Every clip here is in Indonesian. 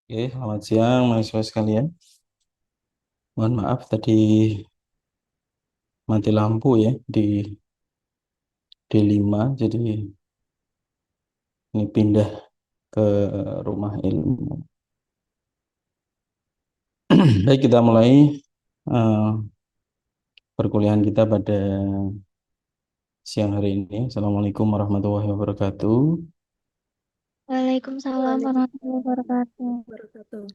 Oke, selamat siang mahasiswa sekalian. Mohon maaf tadi mati lampu ya di D5, jadi ini pindah ke rumah ilmu. Baik, kita mulai eh, perkuliahan kita pada siang hari ini. Assalamualaikum warahmatullahi wabarakatuh. Waalaikumsalam warahmatullahi wabarakatuh.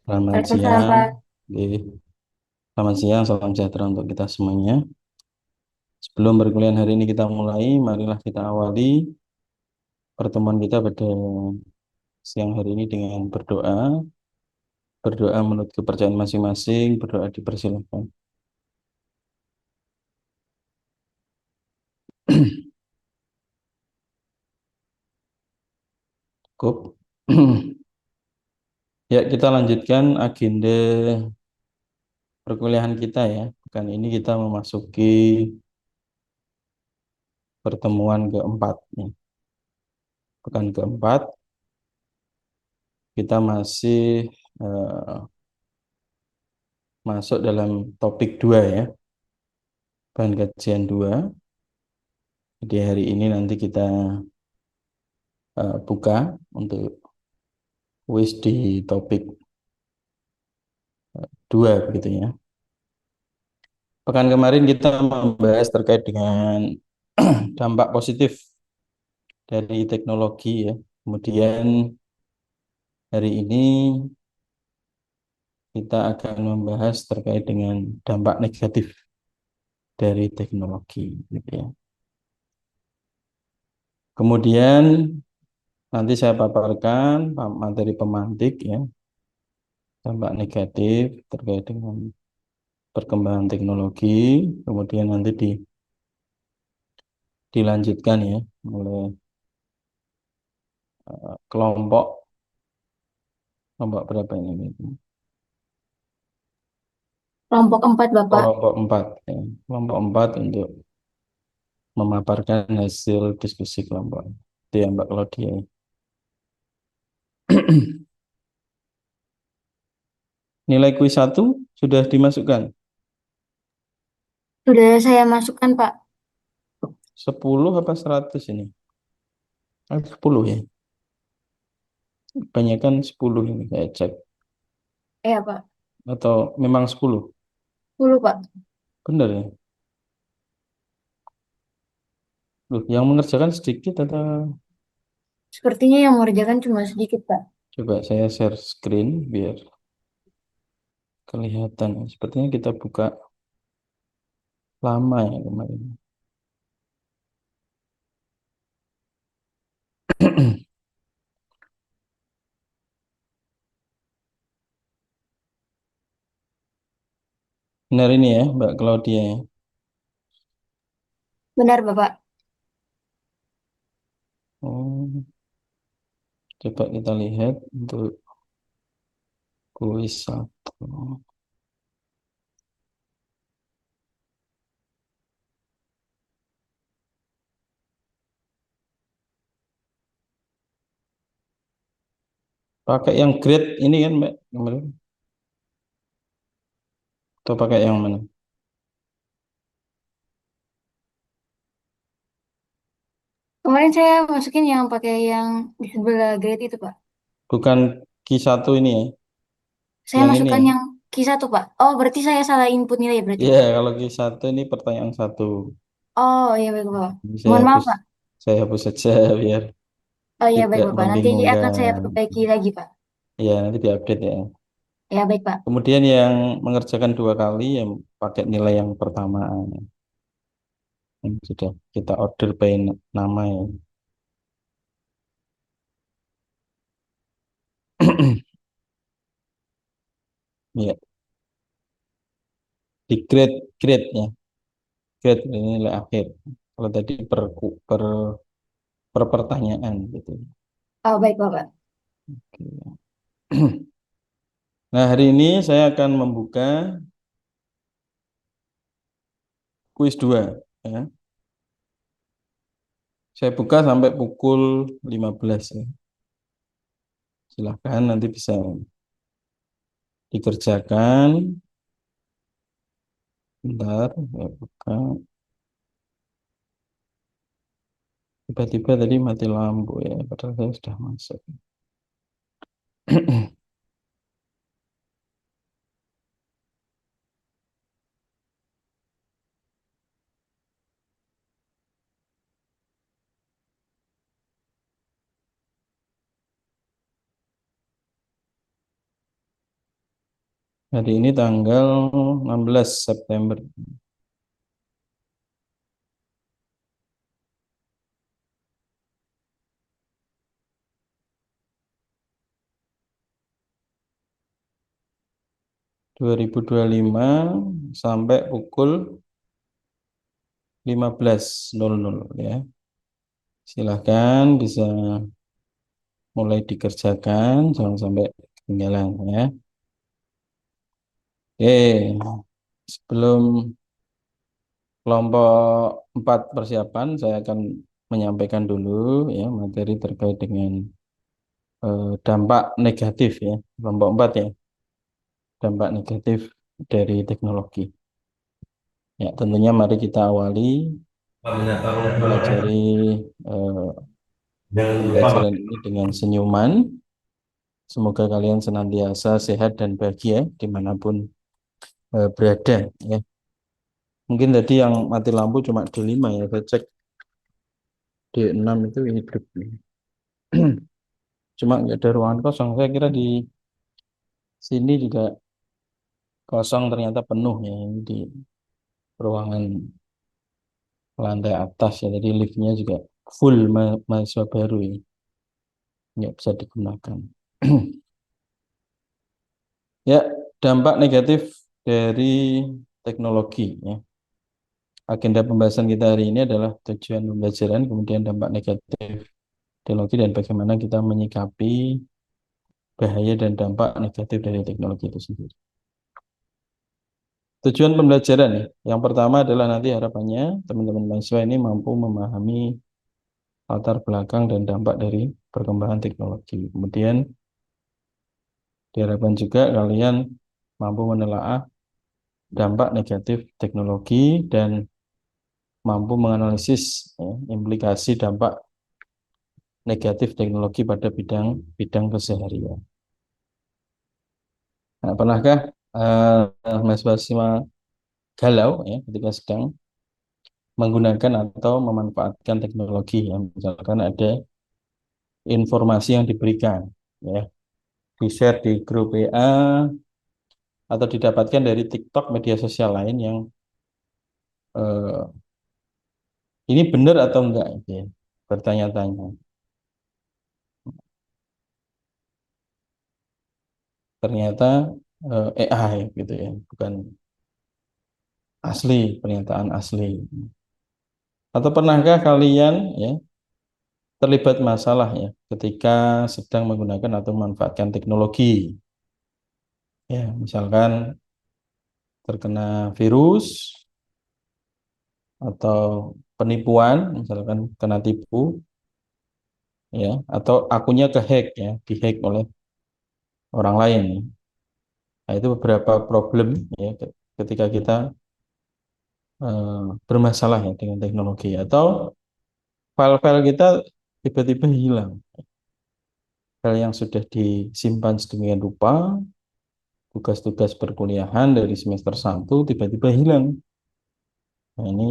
Selamat Waalaikumsalam, siang. Pak. Oke, selamat siang, salam sejahtera untuk kita semuanya. Sebelum perkuliahan hari ini kita mulai, marilah kita awali pertemuan kita pada siang hari ini dengan berdoa. Berdoa menurut kepercayaan masing-masing, berdoa dipersilakan. Cukup. Ya, kita lanjutkan agenda perkuliahan kita ya. Pekan ini kita memasuki pertemuan keempat. Ya. Pekan keempat, kita masih eh, masuk dalam topik 2 ya. Bahan kajian 2. Jadi hari ini nanti kita buka untuk kuis di topik 2 begitu ya. Pekan kemarin kita membahas terkait dengan dampak positif dari teknologi ya. Kemudian hari ini kita akan membahas terkait dengan dampak negatif dari teknologi gitu ya. Kemudian nanti saya paparkan materi pemantik ya, dampak negatif terkait dengan perkembangan teknologi. Kemudian nanti dilanjutkan ya oleh kelompok berapa ini? Kelompok 4, Bapak. Kelompok 4 ya. Kelompok 4 untuk memaparkan hasil diskusi kelompok. Itu ya Mbak Claudia. Nilai kuis 1 sudah dimasukkan. Sudah saya masukkan, Pak. 10 apa 100 ini? 10 ya. Kebanyakan 10 ini saya cek. Iya, Pak. Atau memang 10? 10, Pak. Benar ya? Loh, yang mengerjakan sedikit atau Sepertinya yang mengerjakan cuma sedikit, Pak. Coba saya share screen biar kelihatan. Sepertinya kita buka lama ya kemarin. Benar ini ya, Mbak Claudia ya. Benar, Bapak. Oh, coba kita lihat untuk kuis satu. Pakai yang grade ini kan, Mbak? Kemarin. Atau pakai yang mana? Kemarin saya masukin yang pakai yang di sebelah grade itu, Pak. Bukan Q1 ini ya. Saya Yang ini masukkan ya. yang Q1, Pak. Oh, berarti saya salah input nilai berarti, Iya, Pak. kalau Q1 ini pertanyaan satu. Oh, iya baik, Bapak. Ini Mohon maaf, Pak. saya hapus saja biar Oh iya baik, tidak Bapak. Nanti akan saya membingungkan. perbaiki lagi, Pak. Ya, nanti diupdate ya. Ya baik, Pak. Kemudian yang mengerjakan 2 kali yang pakai nilai yang pertamaan. Yang sudah kita order by nama ya. Ya, di grade ya. Grade ini nilai akhir. Kalau tadi per pertanyaan gitu. Oh baik, Bapak. Oke. Nah, hari ini saya akan membuka kuis 2 ya. Saya buka sampai pukul 15 ya. Silahkan nanti bisa dikerjakan. Bentar, saya buka. Tiba-tiba tadi mati lampu ya, padahal saya sudah masuk. Hari ini tanggal 16 September 2025 sampai pukul 15.00 ya. Silahkan bisa mulai dikerjakan, jangan sampai ketinggalan ya. Oke, sebelum kelompok 4 persiapan, saya akan menyampaikan dulu ya materi terkait dengan dampak negatif ya, kelompok 4 ya, dampak negatif dari teknologi. Ya, tentunya mari kita awali mempelajari eh, pembelajaran ini dengan senyuman. Semoga kalian senantiasa sehat dan bahagia dimanapun berada ya. Mungkin tadi yang mati lampu cuma D5 ya, saya cek D6 itu hidup. Cuma nggak ada ruangan kosong. Saya kira di sini juga kosong, ternyata penuh ya ini di ruangan lantai atas ya. Jadi liftnya juga full mahasiswa baru ini, nggak bisa digunakan. Ya, dampak negatif dari teknologi ya. Agenda pembahasan kita hari ini adalah tujuan pembelajaran, kemudian dampak negatif teknologi dan bagaimana kita menyikapi bahaya dan dampak negatif dari teknologi itu sendiri. Tujuan pembelajaran ya. Yang pertama adalah nanti harapannya teman-teman mahasiswa ini mampu memahami latar belakang dan dampak dari perkembangan teknologi. Kemudian diharapkan juga kalian mampu menelaah dampak negatif teknologi dan mampu menganalisis ya, implikasi dampak negatif teknologi pada bidang keseharian. Nah, pernahkah mahasiswa galau ya ketika sedang menggunakan atau memanfaatkan teknologi yang misalkan ada informasi yang diberikan ya. di-share di grup WA atau didapatkan dari TikTok media sosial lain yang eh, ini benar atau enggak gitu ya, bertanya-tanya. Ternyata AI gitu ya, bukan asli, pernyataan asli. Atau pernahkah kalian ya terlibat masalah ya ketika sedang menggunakan atau memanfaatkan teknologi? Ya, misalkan terkena virus atau penipuan, misalkan kena tipu ya, atau akunnya kehack ya, dihack oleh orang lain. Nah, itu beberapa problem ya ketika kita bermasalah ya dengan teknologi atau file-file kita tiba-tiba hilang. File yang sudah disimpan sedemikian rupa, tugas-tugas perkuliahan dari semester 1 tiba-tiba hilang. Nah, ini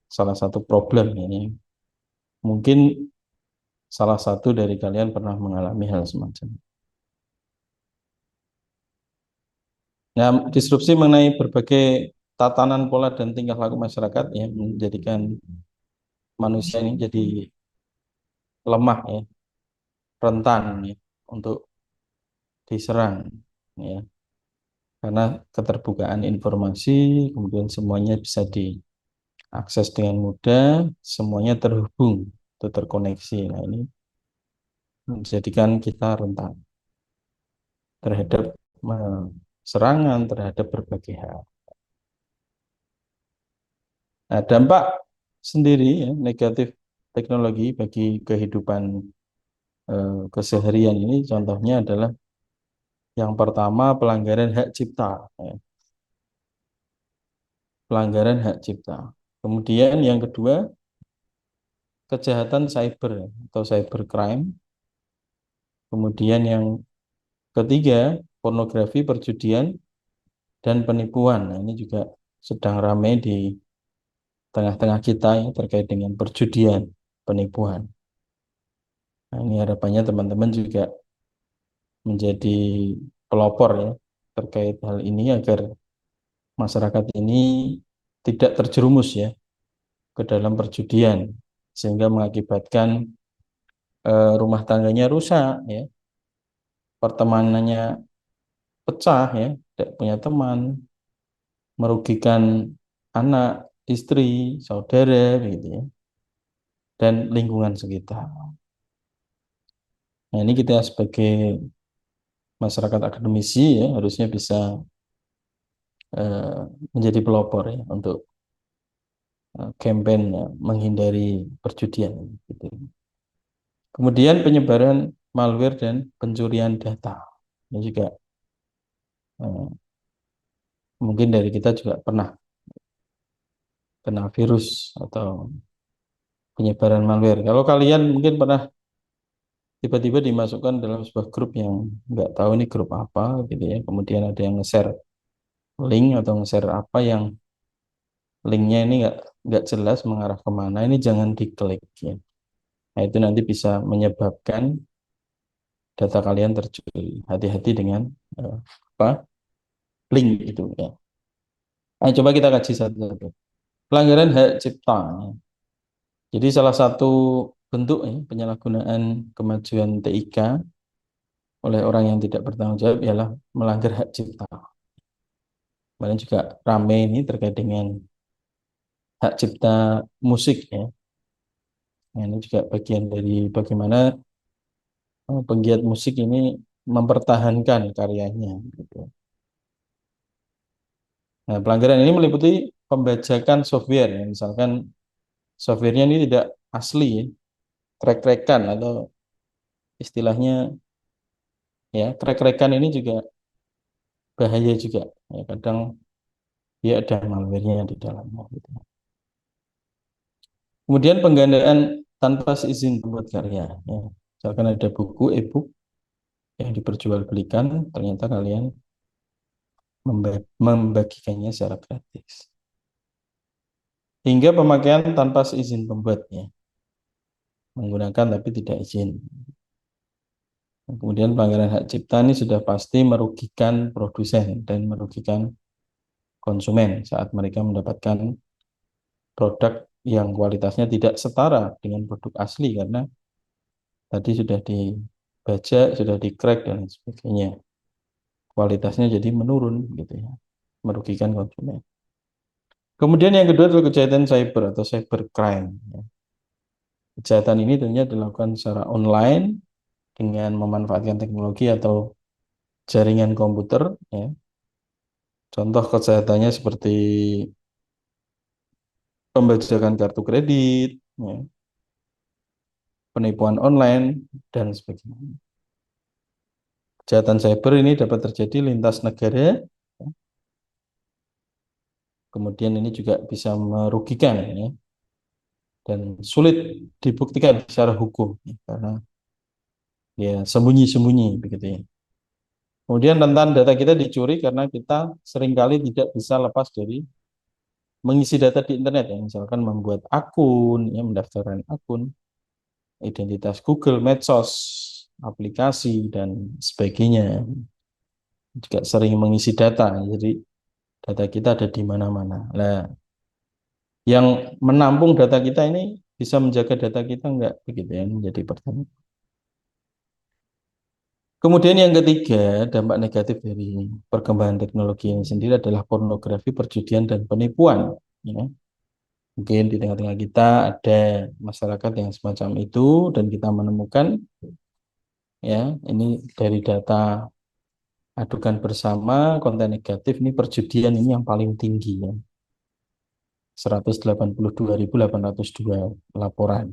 salah satu problem ini. Mungkin salah satu dari kalian pernah mengalami hal semacam. Nah, disrupsi mengenai berbagai tatanan pola dan tingkah laku masyarakat ya menjadikan manusia ini jadi lemah ya, rentan ya untuk diserang ya. Karena keterbukaan informasi, kemudian semuanya bisa diakses dengan mudah, semuanya terhubung atau terkoneksi. Nah, ini menjadikan kita rentan terhadap serangan terhadap berbagai hal. Nah, dampak sendiri ya, negatif teknologi bagi kehidupan keseharian ini contohnya adalah yang pertama pelanggaran hak cipta, ya. Pelanggaran hak cipta. Kemudian yang kedua kejahatan cyber atau cybercrime. Kemudian yang ketiga pornografi, perjudian, dan penipuan. Nah, ini juga sedang ramai di tengah-tengah kita ya, terkait dengan perjudian, penipuan. Nah, ini harapannya teman-teman juga menjadi pelopor ya terkait hal ini agar masyarakat ini tidak terjerumus ya ke dalam perjudian sehingga mengakibatkan rumah tangganya rusak ya, pertemanannya pecah ya, tidak punya teman, merugikan anak, istri, saudara gitu ya, dan lingkungan sekitar. Nah, ini kita sebagai masyarakat akademisi ya harusnya bisa eh, menjadi pelopor ya untuk campaign ya, menghindari perjudian gitu. Kemudian penyebaran malware dan pencurian data. Ini juga eh, mungkin dari kita juga pernah kena virus atau penyebaran malware. Kalau kalian mungkin pernah tiba-tiba dimasukkan dalam sebuah grup yang nggak tahu ini grup apa gitu ya. Kemudian ada yang nge-share link atau nge-share apa yang linknya ini nggak jelas mengarah kemana. Ini jangan diklik ya. Nah, itu nanti bisa menyebabkan data kalian tercuri. Hati-hati dengan apa link itu ya. Nah, coba kita kaji satu-satu. Pelanggaran hak cipta. Jadi salah satu bentuk ya, penyalahgunaan kemajuan TIK oleh orang yang tidak bertanggung jawab ialah melanggar hak cipta. Kemudian juga rame ini terkait dengan hak cipta musik ya. Nah, ini juga bagian dari bagaimana penggiat musik ini mempertahankan karyanya. Gitu. Nah, pelanggaran ini meliputi pembajakan software, ya. Misalkan softwarenya ini tidak asli, ya. Track-trackan atau istilahnya ya track-trackan ini juga bahaya juga. Ya, kadang dia ada malware-nya di dalamnya. Gitu. Kemudian penggandaan tanpa izin pembuat karya. Ya. Misalkan ada buku e-book yang diperjualbelikan, ternyata kalian membagikannya secara gratis. Hingga pemakaian tanpa seizin pembuatnya, menggunakan tapi tidak izin. Kemudian pelanggaran hak cipta ini sudah pasti merugikan produsen dan merugikan konsumen saat mereka mendapatkan produk yang kualitasnya tidak setara dengan produk asli karena tadi sudah dibaca, sudah di-crack dan sebagainya. Kualitasnya jadi menurun gitu ya, merugikan konsumen. Kemudian yang kedua adalah kejahatan cyber atau cybercrime. Kejahatan ini tentunya dilakukan secara online dengan memanfaatkan teknologi atau jaringan komputer. Ya. Contoh kejahatannya seperti pembajakan kartu kredit, ya, penipuan online, dan sebagainya. Kejahatan cyber ini dapat terjadi lintas negara, ya. Kemudian ini juga bisa merugikan, ya, dan sulit dibuktikan secara hukum, ya, karena ya sembunyi-sembunyi begitu ya. Kemudian rentan data kita dicuri karena kita seringkali tidak bisa lepas dari mengisi data di internet ya, misalkan membuat akun, ya, mendaftarkan akun, identitas Google, medsos, aplikasi dan sebagainya. Juga sering mengisi data, jadi data kita ada di mana-mana. Nah, yang menampung data kita ini bisa menjaga data kita enggak begitu ya, menjadi pertanyaan. Kemudian yang ketiga, dampak negatif dari perkembangan teknologi ini sendiri adalah pornografi, perjudian, dan penipuan. Ya. Mungkin di tengah-tengah kita ada masyarakat yang semacam itu, dan kita menemukan, ya, ini dari data adukan bersama konten negatif ini perjudian ini yang paling tinggi ya. 182.802 laporan.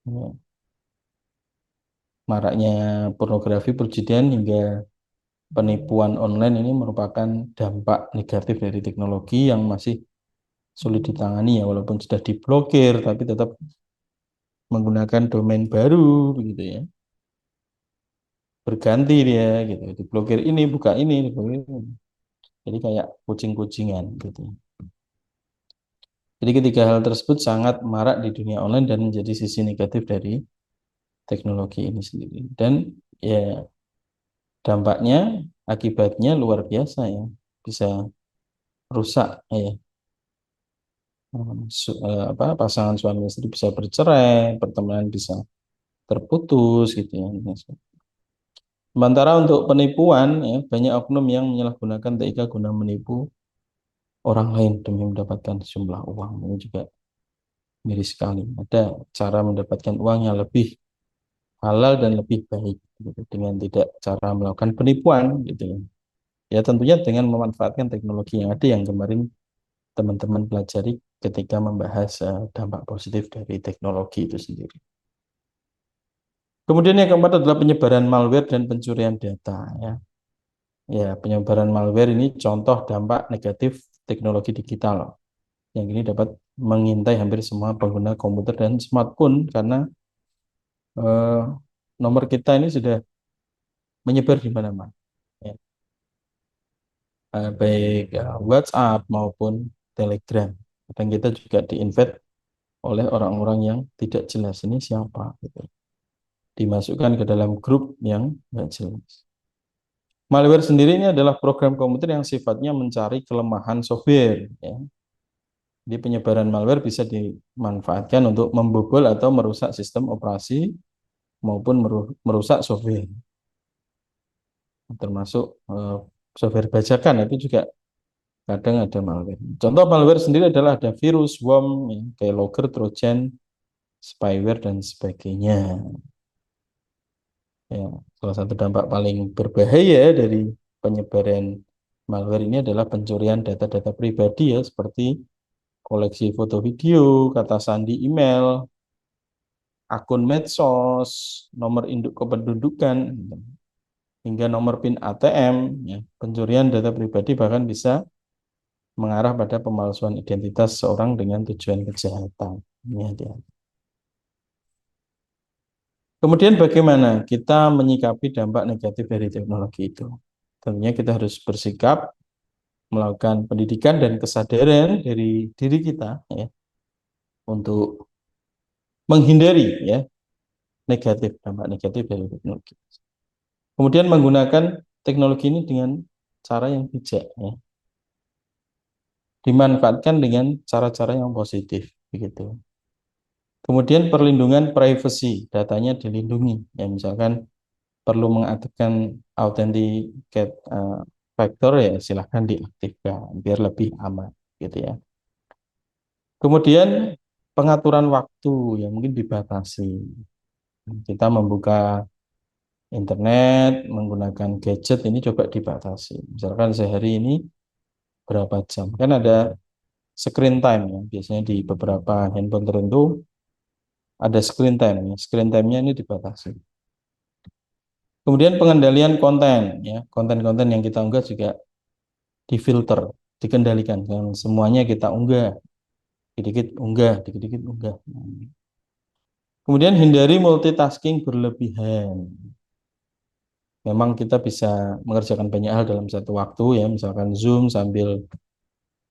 Ya. Maraknya pornografi, perjudian hingga penipuan online ini merupakan dampak negatif dari teknologi yang masih sulit ditangani ya, walaupun sudah diblokir tapi tetap menggunakan domain baru begitu ya. Berganti dia gitu. Diblokir ini, buka ini, diblokir ini. Jadi kayak kucing-kucingan gitu. Jadi ketiga hal tersebut sangat marak di dunia online dan menjadi sisi negatif dari teknologi ini sendiri. Dan ya dampaknya, akibatnya luar biasa ya. Bisa rusak ya. Pasangan suami istri bisa bercerai, pertemanan bisa terputus gitu ya. Sementara untuk penipuan ya, banyak oknum yang menyalahgunakan TIK guna menipu orang lain demi mendapatkan sejumlah uang. Ini juga miris sekali. Ada cara mendapatkan uang yang lebih halal dan lebih baik gitu, dengan tidak cara melakukan penipuan gitu ya. Ya tentunya dengan memanfaatkan teknologi yang ada yang kemarin teman-teman pelajari ketika membahas dampak positif dari teknologi itu sendiri. Kemudian yang keempat adalah penyebaran malware dan pencurian data ya. Ya, penyebaran malware ini contoh dampak negatif teknologi digital yang ini dapat mengintai hampir semua pengguna komputer dan smartphone karena eh, nomor kita ini sudah menyebar di mana-mana. Ya. Baik WhatsApp maupun Telegram. Dan kita juga diinvite oleh orang-orang yang tidak jelas ini siapa, gitu. Dimasukkan ke dalam grup yang tidak jelas. Malware sendiri ini adalah program komputer yang sifatnya mencari kelemahan software. Ya. Jadi penyebaran malware bisa dimanfaatkan untuk membobol atau merusak sistem operasi maupun merusak software. Termasuk software bajakan itu juga kadang ada malware. Contoh malware sendiri adalah ada virus, worm, ya, keylogger, trojan, spyware, dan sebagainya. Ya, salah satu dampak paling berbahaya dari penyebaran malware ini adalah pencurian data-data pribadi ya, seperti koleksi foto video, kata sandi email, akun medsos, nomor induk kependudukan, hingga nomor PIN ATM. Ya. Pencurian data pribadi bahkan bisa mengarah pada pemalsuan identitas seorang dengan tujuan kejahatan. Ini dia. Kemudian bagaimana kita menyikapi dampak negatif dari teknologi itu? Tentunya kita harus bersikap melakukan pendidikan dan kesadaran dari diri kita ya, untuk menghindari ya negatif, dampak negatif dari teknologi. Kemudian menggunakan teknologi ini dengan cara yang bijak, ya. Dimanfaatkan dengan cara-cara yang positif, begitu. Kemudian perlindungan privasi, datanya dilindungi, ya misalkan perlu mengaktifkan authenticate factor, ya silahkan diaktifkan biar lebih aman, gitu ya. Kemudian pengaturan waktu, ya mungkin dibatasi. Kita membuka internet menggunakan gadget ini coba dibatasi. Misalkan sehari ini berapa jam? Kan ada screen time, ya. Biasanya di beberapa handphone tertentu ada screen time, ya. Screen time-nya ini dibatasi. Kemudian pengendalian konten, ya. Konten-konten yang kita unggah juga difilter, dikendalikan. Jangan semuanya kita unggah. Dikit-dikit unggah, dikit-dikit unggah. Kemudian hindari multitasking berlebihan. Memang kita bisa mengerjakan banyak hal dalam satu waktu, ya, misalkan Zoom sambil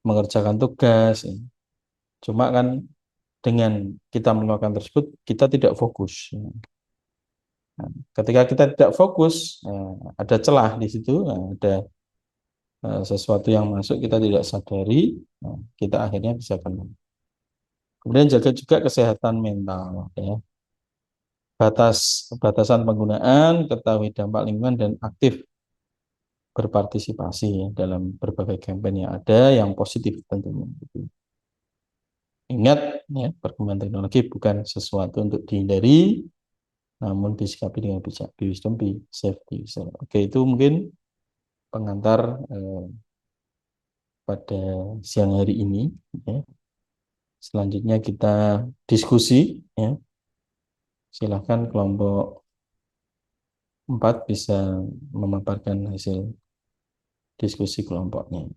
mengerjakan tugas, ya. Cuma kan dengan kita melakukan tersebut kita tidak fokus, ya. Nah, ketika kita tidak fokus, ada celah di situ, ada sesuatu yang masuk kita tidak sadari, kita akhirnya bisa kena. Kemudian jaga juga kesehatan mental, ya. Batasan penggunaan, ketahui dampak lingkungan dan aktif berpartisipasi, ya, dalam berbagai kampanye yang ada yang positif tentunya. Ingat, ya, perkembangan teknologi bukan sesuatu untuk dihindari, namun disikapi dengan bijak. Be wisdom, be safety. Oke, itu mungkin pengantar pada siang hari ini, ya. Selanjutnya kita diskusi, ya. Silahkan kelompok 4 bisa memaparkan hasil diskusi kelompoknya.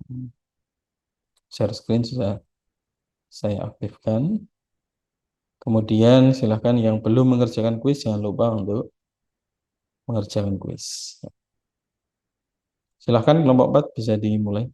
Share screen sudah saya aktifkan. Kemudian silahkan yang belum mengerjakan kuis jangan lupa untuk mengerjakan kuis. Silahkan kelompok 4 bisa dimulai.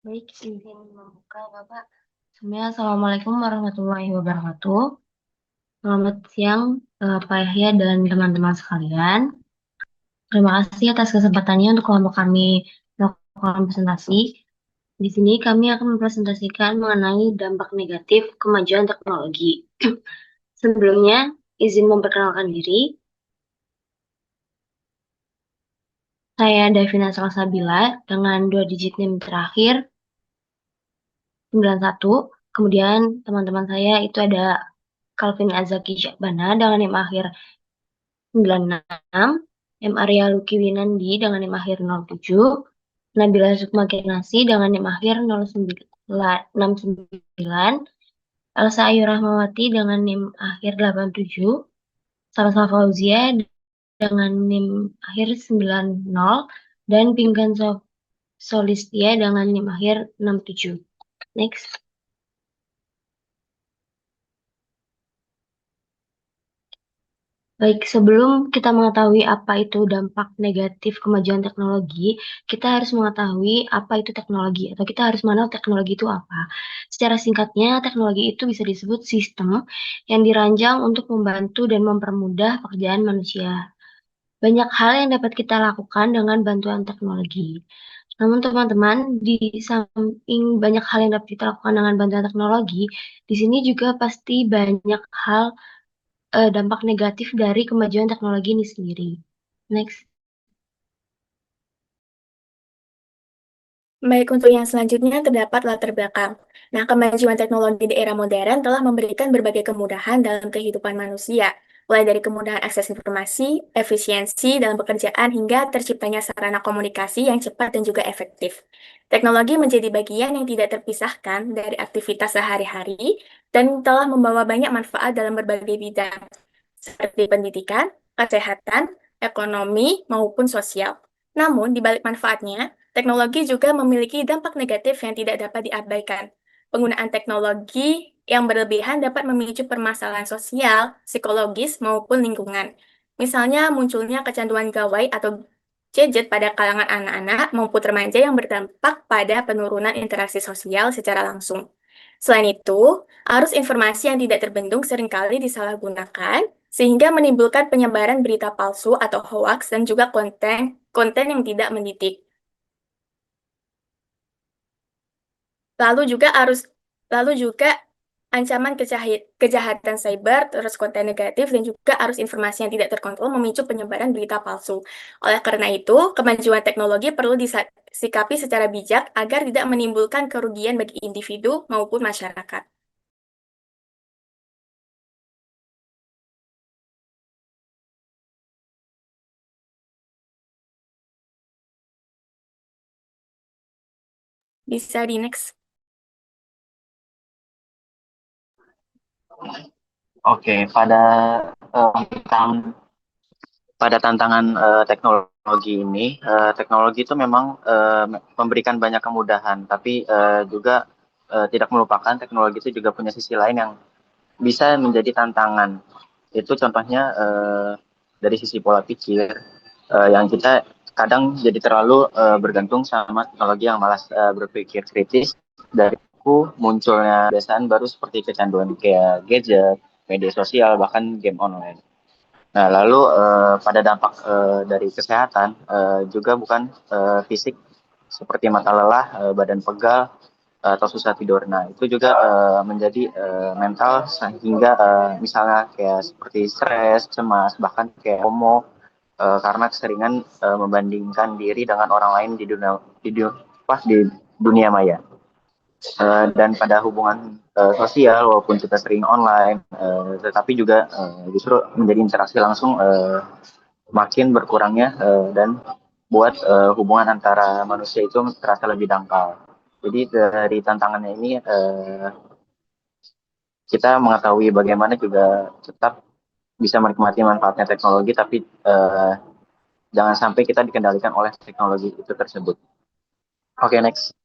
Baik, izin membuka Bapak. Semuanya, Assalamualaikum warahmatullahi wabarakatuh. Selamat siang Pak Yahya dan teman-teman sekalian. Terima kasih atas kesempatannya untuk kelompok kami melakukan presentasi. Di sini kami akan mempresentasikan mengenai dampak negatif kemajuan teknologi. Sebelumnya, izin memperkenalkan diri. Saya Davina Salsabila dengan 2 digit NIM terakhir 91. Kemudian teman-teman saya itu ada Calvin Azaki Syakbana dengan NIM akhir 96, M. Arya Luki Winandi dengan NIM akhir 07, Nabila Sukma Kirnasi dengan NIM akhir 0969, Elsa Ayu Rahmawati dengan NIM akhir 87, Salsa Fauzia dengan NIM akhir 90, dan Pinkan Solistia dengan NIM akhir 67. Next. Baik, sebelum kita mengetahui apa itu dampak negatif kemajuan teknologi, kita harus mengetahui apa itu teknologi, atau kita harus mengenal teknologi itu apa. Secara singkatnya, teknologi itu bisa disebut sistem yang dirancang untuk membantu dan mempermudah pekerjaan manusia. Banyak hal yang dapat kita lakukan dengan bantuan teknologi. Namun teman-teman, di samping banyak hal yang dapat kita lakukan dengan bantuan teknologi, di sini juga pasti banyak hal dampak negatif dari kemajuan teknologi ini sendiri. Next. Baik, untuk yang selanjutnya terdapat latar belakang. Nah, kemajuan teknologi di era modern telah memberikan berbagai kemudahan dalam kehidupan manusia, mulai dari kemudahan akses informasi, efisiensi dalam pekerjaan, hingga terciptanya sarana komunikasi yang cepat dan juga efektif. Teknologi menjadi bagian yang tidak terpisahkan dari aktivitas sehari-hari dan telah membawa banyak manfaat dalam berbagai bidang, seperti pendidikan, kesehatan, ekonomi, maupun sosial. Namun, di balik manfaatnya, teknologi juga memiliki dampak negatif yang tidak dapat diabaikan. Penggunaan teknologi yang berlebihan dapat memicu permasalahan sosial, psikologis, maupun lingkungan. Misalnya, munculnya kecanduan gawai atau gadget pada kalangan anak-anak maupun remaja yang berdampak pada penurunan interaksi sosial secara langsung. Selain itu, arus informasi yang tidak terbendung seringkali disalahgunakan, sehingga menimbulkan penyebaran berita palsu atau hoaks dan juga konten yang tidak mendidik. Lalu juga arus lalu juga ancaman kejahatan cyber, terus konten negatif, dan juga arus informasi yang tidak terkontrol memicu penyebaran berita palsu. Oleh karena itu, kemajuan teknologi perlu disikapi secara bijak agar tidak menimbulkan kerugian bagi individu maupun masyarakat. Bisa di next. Oke, tentang- pada tantangan teknologi ini, teknologi itu memang memberikan banyak kemudahan, tapi juga tidak melupakan teknologi itu juga punya sisi lain yang bisa menjadi tantangan. Itu contohnya dari sisi pola pikir yang kita kadang jadi terlalu bergantung sama teknologi yang malas berpikir kritis. Dari itu munculnya kebiasaan baru seperti kecanduan kayak gadget, media sosial, bahkan game online. Nah, lalu pada dampak dari kesehatan juga bukan fisik seperti mata lelah, badan pegal, atau susah tidur. Nah, itu juga menjadi mental sehingga misalnya kayak seperti stres, cemas, bahkan kayak FOMO karena keseringan membandingkan diri dengan orang lain di dunia maya. Dan pada hubungan sosial, walaupun kita sering online, tetapi juga justru menjadi interaksi langsung makin berkurangnya dan buat hubungan antara manusia itu terasa lebih dangkal. Jadi dari tantangannya ini kita mengetahui bagaimana juga tetap bisa menikmati manfaatnya teknologi, tapi jangan sampai kita dikendalikan oleh teknologi itu tersebut. Oke, next.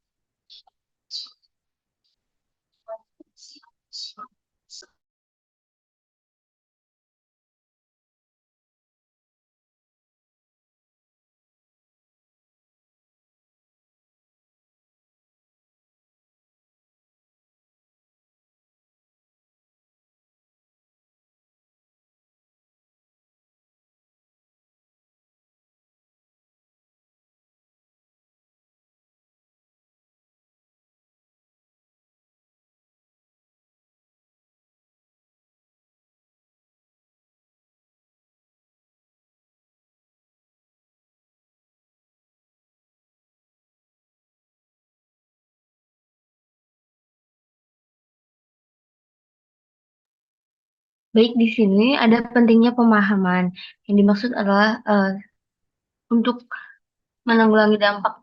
Baik, di sini ada pentingnya pemahaman. Yang dimaksud adalah untuk menanggulangi dampak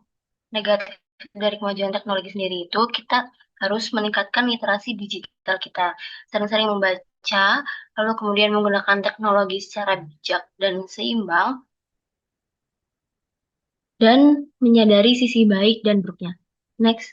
negatif dari kemajuan teknologi sendiri itu, kita harus meningkatkan literasi digital kita. Sering-sering membaca, lalu kemudian menggunakan teknologi secara bijak dan seimbang, dan menyadari sisi baik dan buruknya. Next.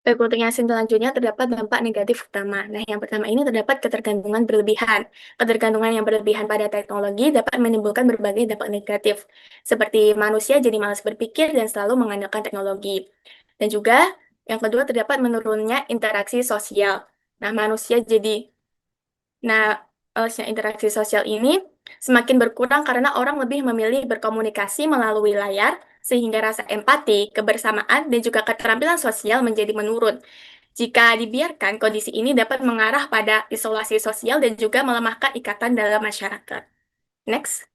Baik, untuk yang selanjutnya terdapat dampak negatif utama. Nah, yang pertama ini terdapat ketergantungan berlebihan. Ketergantungan yang berlebihan pada teknologi dapat menimbulkan berbagai dampak negatif, seperti manusia jadi malas berpikir dan selalu mengandalkan teknologi. Dan juga yang kedua terdapat menurunnya interaksi sosial. Nah, manusia jadi Nah, interaksi sosial ini semakin berkurang karena orang lebih memilih berkomunikasi melalui layar, sehingga rasa empati, kebersamaan, dan juga keterampilan sosial menjadi menurun. Jika dibiarkan, kondisi ini dapat mengarah pada isolasi sosial dan juga melemahkan ikatan dalam masyarakat. Next.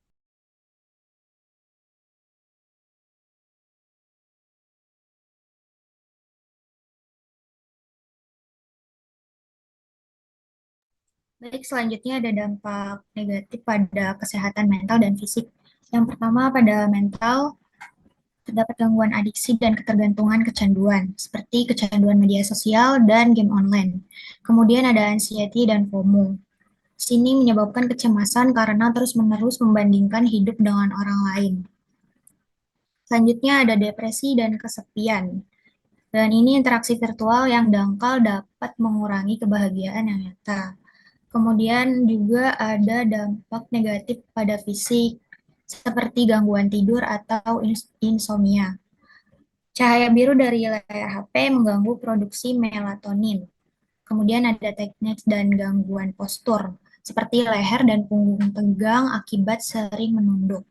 Baik, selanjutnya ada dampak negatif pada kesehatan mental dan fisik. Yang pertama, pada mental, terdapat gangguan adiksi dan ketergantungan kecanduan, seperti kecanduan media sosial dan game online. Kemudian ada anxiety dan FOMO. Sini menyebabkan kecemasan karena terus-menerus membandingkan hidup dengan orang lain. Selanjutnya ada depresi dan kesepian. Dan ini interaksi virtual yang dangkal dapat mengurangi kebahagiaan yang nyata. Kemudian juga ada dampak negatif pada fisik, seperti gangguan tidur atau insomnia. Cahaya biru dari layar HP mengganggu produksi melatonin. Kemudian ada teknik dan gangguan postur, seperti leher dan punggung tegang akibat sering menunduk.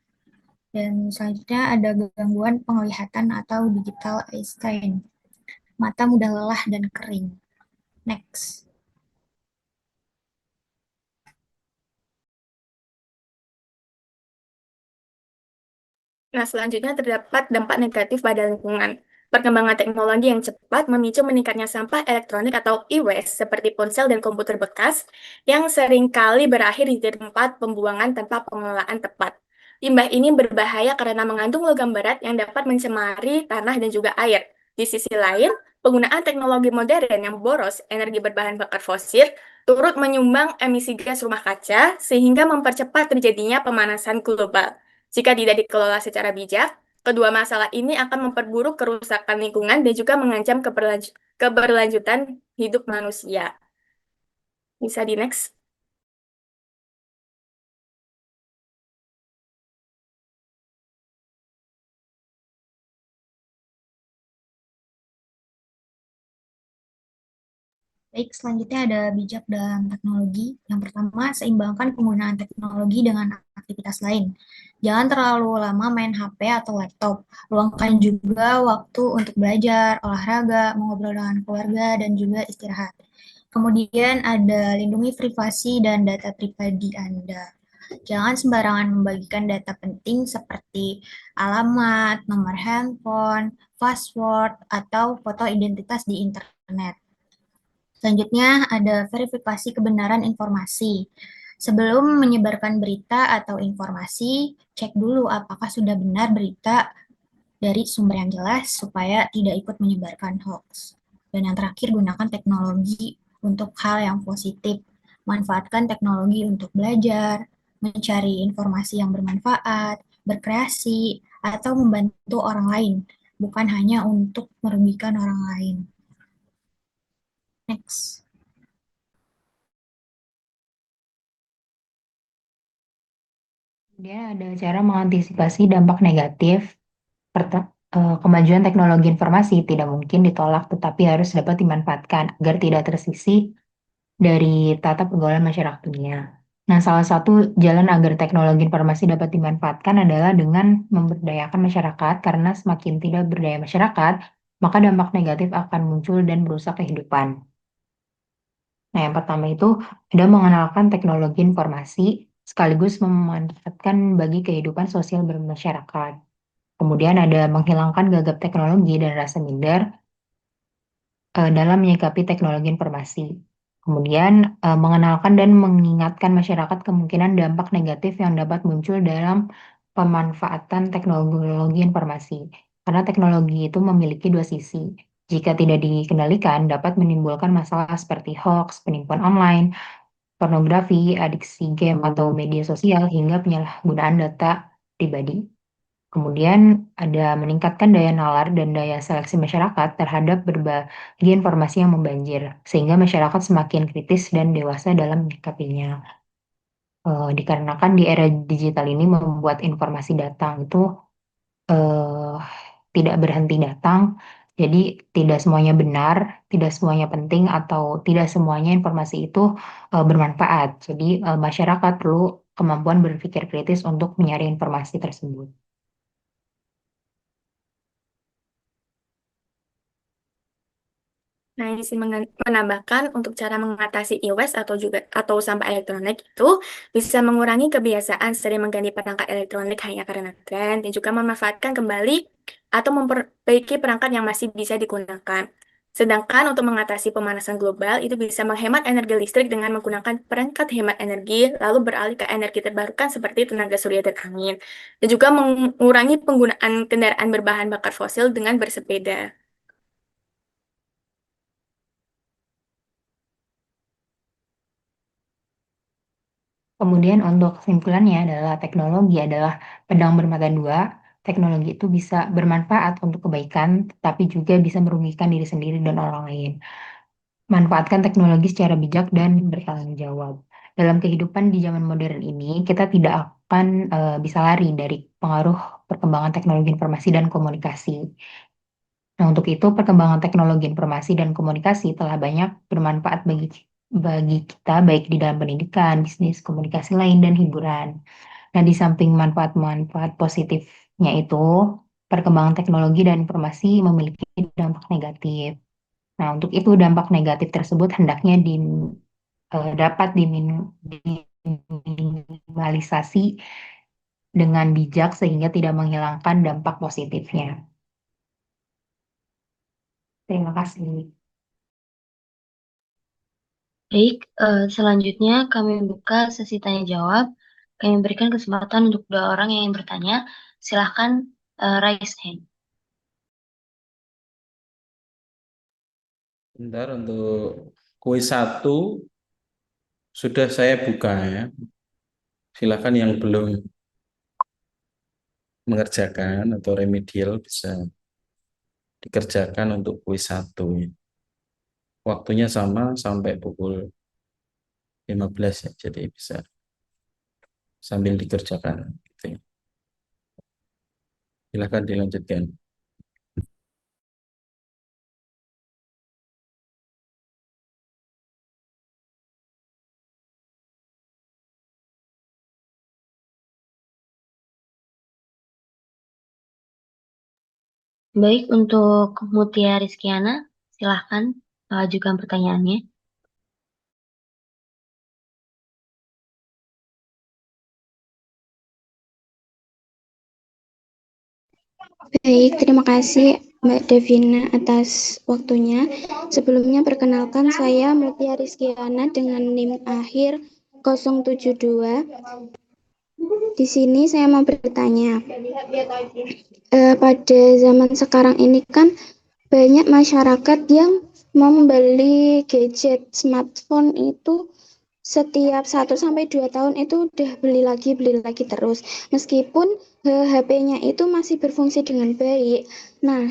Dan selanjutnya ada gangguan penglihatan atau digital eye strain. Mata mudah lelah dan kering. Next. Nah, selanjutnya terdapat dampak negatif pada lingkungan. Perkembangan teknologi yang cepat memicu meningkatnya sampah elektronik atau e-waste seperti ponsel dan komputer bekas yang seringkali berakhir di tempat pembuangan tanpa pengelolaan tepat. Limbah ini berbahaya karena mengandung logam berat yang dapat mencemari tanah dan juga air. Di sisi lain, penggunaan teknologi modern yang boros energi berbahan bakar fosil turut menyumbang emisi gas rumah kaca sehingga mempercepat terjadinya pemanasan global. Jika tidak dikelola secara bijak, kedua masalah ini akan memperburuk kerusakan lingkungan dan juga mengancam keberlanjutan hidup manusia. Bisa di next. Baik, selanjutnya ada bijak dalam teknologi. Yang pertama, seimbangkan penggunaan teknologi dengan aktivitas lain. Jangan terlalu lama main HP atau laptop. Luangkan juga waktu untuk belajar, olahraga, mengobrol dengan keluarga, dan juga istirahat. Kemudian ada lindungi privasi dan data pribadi Anda. Jangan sembarangan membagikan data penting seperti alamat, nomor handphone, password, atau foto identitas di internet. Selanjutnya ada verifikasi kebenaran informasi. Sebelum menyebarkan berita atau informasi, cek dulu apakah sudah benar berita dari sumber yang jelas supaya tidak ikut menyebarkan hoax. Dan yang terakhir, gunakan teknologi untuk hal yang positif. Manfaatkan teknologi untuk belajar, mencari informasi yang bermanfaat, berkreasi, atau membantu orang lain, bukan hanya untuk merugikan orang lain. Next. Kemudian ada cara mengantisipasi dampak negatif. Kemajuan teknologi informasi tidak mungkin ditolak, tetapi harus dapat dimanfaatkan agar tidak tersisih dari tata pergaulan masyarakat dunia. Nah, salah satu jalan agar teknologi informasi dapat dimanfaatkan adalah dengan memberdayakan masyarakat, karena semakin tidak berdaya masyarakat, maka dampak negatif akan muncul dan merusak kehidupan. Nah, yang pertama itu ada mengenalkan teknologi informasi sekaligus memanfaatkan bagi kehidupan sosial bermasyarakat. Kemudian ada menghilangkan gagap teknologi dan rasa minder dalam menyikapi teknologi informasi. Kemudian mengenalkan dan mengingatkan masyarakat kemungkinan dampak negatif yang dapat muncul dalam pemanfaatan teknologi informasi. Karena teknologi itu memiliki dua sisi. Jika tidak dikendalikan, dapat menimbulkan masalah seperti hoax, penipuan online, pornografi, adiksi game atau media sosial, hingga penyalahgunaan data pribadi. Kemudian ada meningkatkan daya nalar dan daya seleksi masyarakat terhadap berbagai informasi yang membanjir, sehingga masyarakat semakin kritis dan dewasa dalam menyikapinya. Dikarenakan di era digital ini membuat informasi datang itu eh, tidak berhenti datang, jadi tidak semuanya benar, tidak semuanya penting, atau tidak semuanya informasi itu bermanfaat. Jadi masyarakat perlu kemampuan berpikir kritis untuk menyaring informasi tersebut. Nah, ini sih menambahkan untuk cara mengatasi e-waste atau sampah elektronik itu bisa mengurangi kebiasaan sering mengganti perangkat elektronik hanya karena tren dan juga memanfaatkan kembali atau memperbaiki perangkat yang masih bisa digunakan. Sedangkan untuk mengatasi pemanasan global itu bisa menghemat energi listrik dengan menggunakan perangkat hemat energi lalu beralih ke energi terbarukan seperti tenaga surya dan angin. Dan juga mengurangi penggunaan kendaraan berbahan bakar fosil dengan bersepeda. Kemudian untuk kesimpulannya adalah teknologi adalah pedang bermata dua. Teknologi itu bisa bermanfaat untuk kebaikan, tapi juga bisa merugikan diri sendiri dan orang lain. Manfaatkan teknologi secara bijak dan bertanggung jawab. Dalam kehidupan di zaman modern ini, kita tidak akan bisa lari dari pengaruh perkembangan teknologi informasi dan komunikasi. Nah, untuk itu perkembangan teknologi informasi dan komunikasi telah banyak bermanfaat bagi kita baik di dalam pendidikan, bisnis, komunikasi lain dan hiburan. Nah, di samping manfaat-manfaat positifnya itu, perkembangan teknologi dan informasi memiliki dampak negatif. Nah, untuk itu dampak negatif tersebut hendaknya dapat diminimalisasi dengan bijak sehingga tidak menghilangkan dampak positifnya. Terima kasih. Baik, selanjutnya kami buka sesi tanya jawab. Kami berikan kesempatan untuk dua orang yang ingin bertanya. Silahkan raise hand. Bentar, untuk kuis 1 sudah saya buka ya. Silakan yang belum mengerjakan atau remedial bisa dikerjakan untuk kuis 1. Waktunya sama sampai pukul 15 ya, jadi bisa sambil dikerjakan. Gitu ya. Silakan dilanjutkan. Baik, untuk Mutia Rizkiana, silahkan ajukan pertanyaannya. Baik, terima kasih Mbak Devina atas waktunya. Sebelumnya perkenalkan saya Mutia Rizkiana dengan NIM akhir 072. Di sini saya mau bertanya, pada zaman sekarang ini kan banyak masyarakat yang mau membeli gadget smartphone itu setiap 1 sampai 2 tahun itu udah beli lagi terus. Meskipun HP-nya itu masih berfungsi dengan baik. Nah,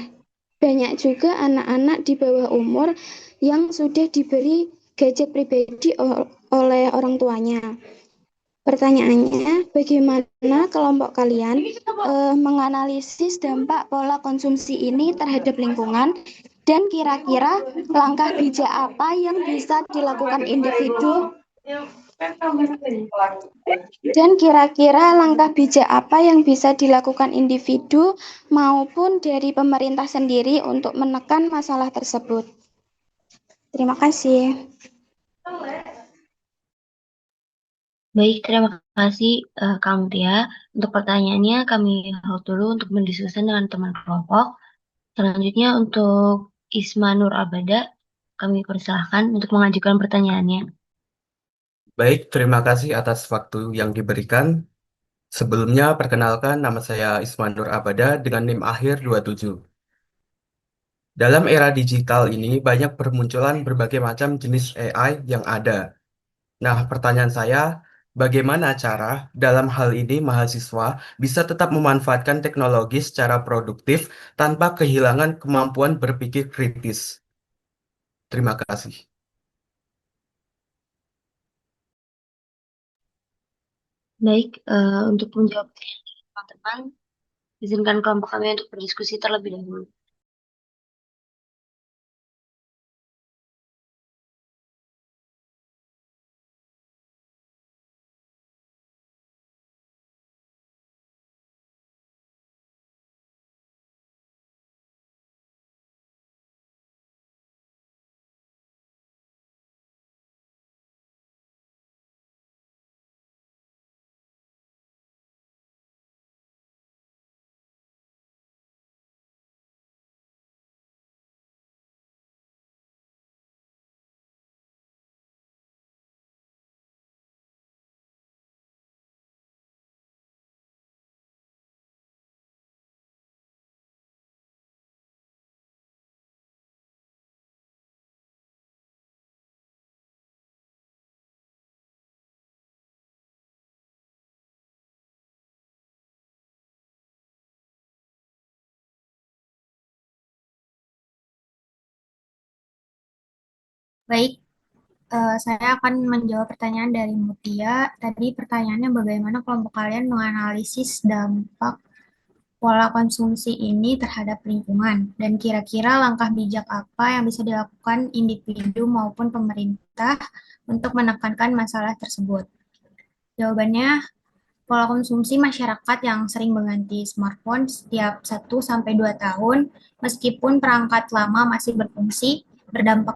banyak juga anak-anak di bawah umur yang sudah diberi gadget pribadi oleh orang tuanya. Pertanyaannya, bagaimana kelompok kalian menganalisis dampak pola konsumsi ini terhadap lingkungan dan kira-kira langkah bijak apa yang bisa dilakukan individu maupun dari pemerintah sendiri untuk menekan masalah tersebut? Terima kasih. Baik, terima kasih Kak Mutia. Untuk pertanyaannya kami hold dulu untuk mendiskusikan dengan teman kelompok. Selanjutnya untuk Isma Nur Abada, kami persilahkan untuk mengajukan pertanyaannya. Baik, terima kasih atas waktu yang diberikan. Sebelumnya, perkenalkan nama saya Isman Nur Abada dengan NIM akhir 27. Dalam era digital ini, banyak bermunculan berbagai macam jenis AI yang ada. Nah, pertanyaan saya, Bagaimana cara dalam hal ini mahasiswa bisa tetap memanfaatkan teknologi secara produktif tanpa kehilangan kemampuan berpikir kritis? Terima kasih. Baik, untuk menjawab teman-teman, izinkan kelompok kami untuk berdiskusi terlebih dahulu. Baik, saya akan menjawab pertanyaan dari Mutia. Tadi pertanyaannya bagaimana kelompok kalian menganalisis dampak pola konsumsi ini terhadap lingkungan dan kira-kira langkah bijak apa yang bisa dilakukan individu maupun pemerintah untuk menekankan masalah tersebut. Jawabannya, pola konsumsi masyarakat yang sering mengganti smartphone setiap 1 sampai 2 tahun, meskipun perangkat lama masih berfungsi, berdampak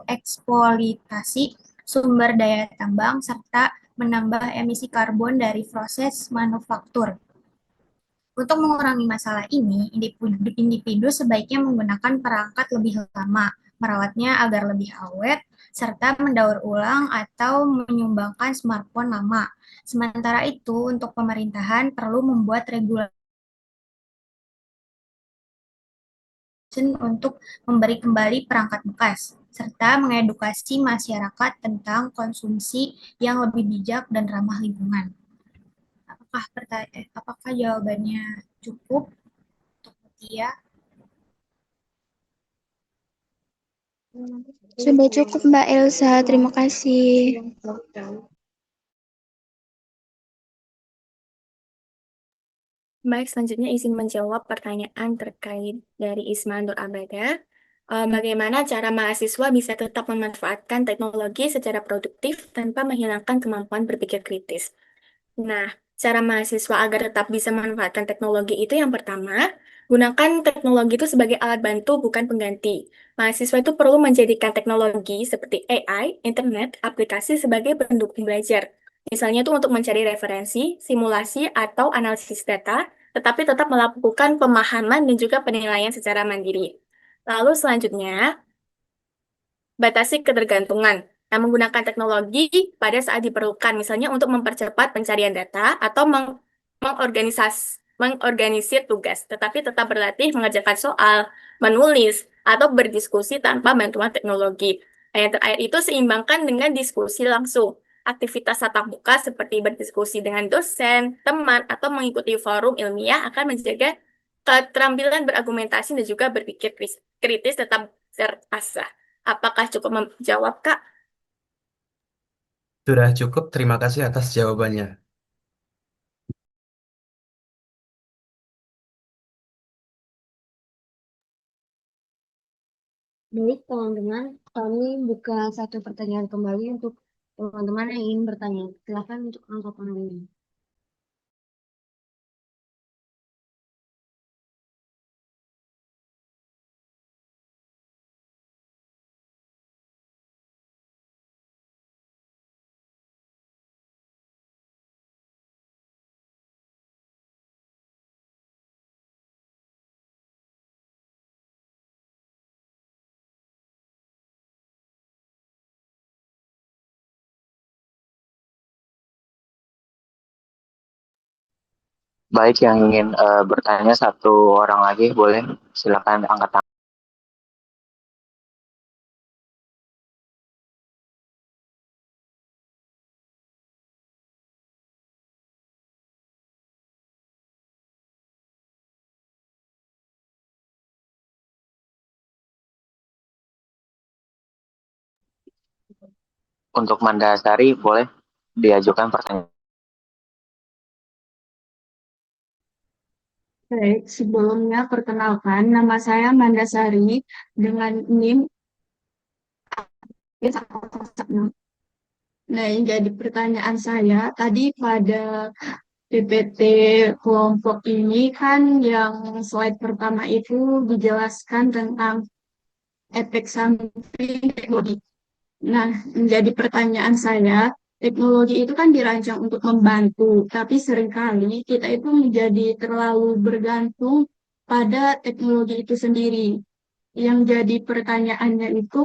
eksploitasi sumber daya tambang serta menambah emisi karbon dari proses manufaktur. Untuk mengurangi masalah ini, individu sebaiknya menggunakan perangkat lebih lama, merawatnya agar lebih awet, serta mendaur ulang atau menyumbangkan smartphone lama. Sementara itu, untuk pemerintahan perlu membuat regulasi untuk memberi kembali perangkat bekas, serta mengedukasi masyarakat tentang konsumsi yang lebih bijak dan ramah lingkungan. Apakah jawabannya cukup untuk Mutia? Sudah cukup Mbak Elsa, terima kasih. Baik, selanjutnya izin menjawab pertanyaan terkait dari Ismanur Abada. Bagaimana cara mahasiswa bisa tetap memanfaatkan teknologi secara produktif tanpa menghilangkan kemampuan berpikir kritis? Nah, cara mahasiswa agar tetap bisa memanfaatkan teknologi itu yang pertama, gunakan teknologi itu sebagai alat bantu, bukan pengganti. Mahasiswa itu perlu menjadikan teknologi seperti AI, internet, aplikasi sebagai pendukung belajar. Misalnya itu untuk mencari referensi, simulasi, atau analisis data, tetapi tetap melakukan pemahaman dan juga penilaian secara mandiri. Lalu selanjutnya, batasi ketergantungan. Nah, menggunakan teknologi pada saat diperlukan, misalnya untuk mempercepat pencarian data atau mengorganisir tugas, tetapi tetap berlatih mengerjakan soal, menulis, atau berdiskusi tanpa bantuan teknologi. Nah, yang terakhir itu seimbangkan dengan diskusi langsung. Aktivitas tatap muka seperti berdiskusi dengan dosen, teman, atau mengikuti forum ilmiah akan menjaga keterampilan berargumentasi dan juga berpikir kritis tetap terasah. Apakah cukup menjawab, Kak? Sudah cukup, terima kasih atas jawabannya. Baik, teman-teman, kami buka satu pertanyaan kembali untuk teman-teman yang ingin bertanya. Silakan untuk angkat tangannya. Baik, yang ingin bertanya satu orang lagi, boleh silakan angkat tangan. Untuk Mandasari, boleh diajukan pertanyaan. Baik, sebelumnya perkenalkan nama saya Mandasari dengan NIM. Nah, yang jadi pertanyaan saya tadi pada PPT kelompok ini kan yang slide pertama itu dijelaskan tentang efek samping teknologi. Nah, menjadi pertanyaan saya, teknologi itu kan dirancang untuk membantu, tapi seringkali kita itu menjadi terlalu bergantung pada teknologi itu sendiri. Yang jadi pertanyaannya itu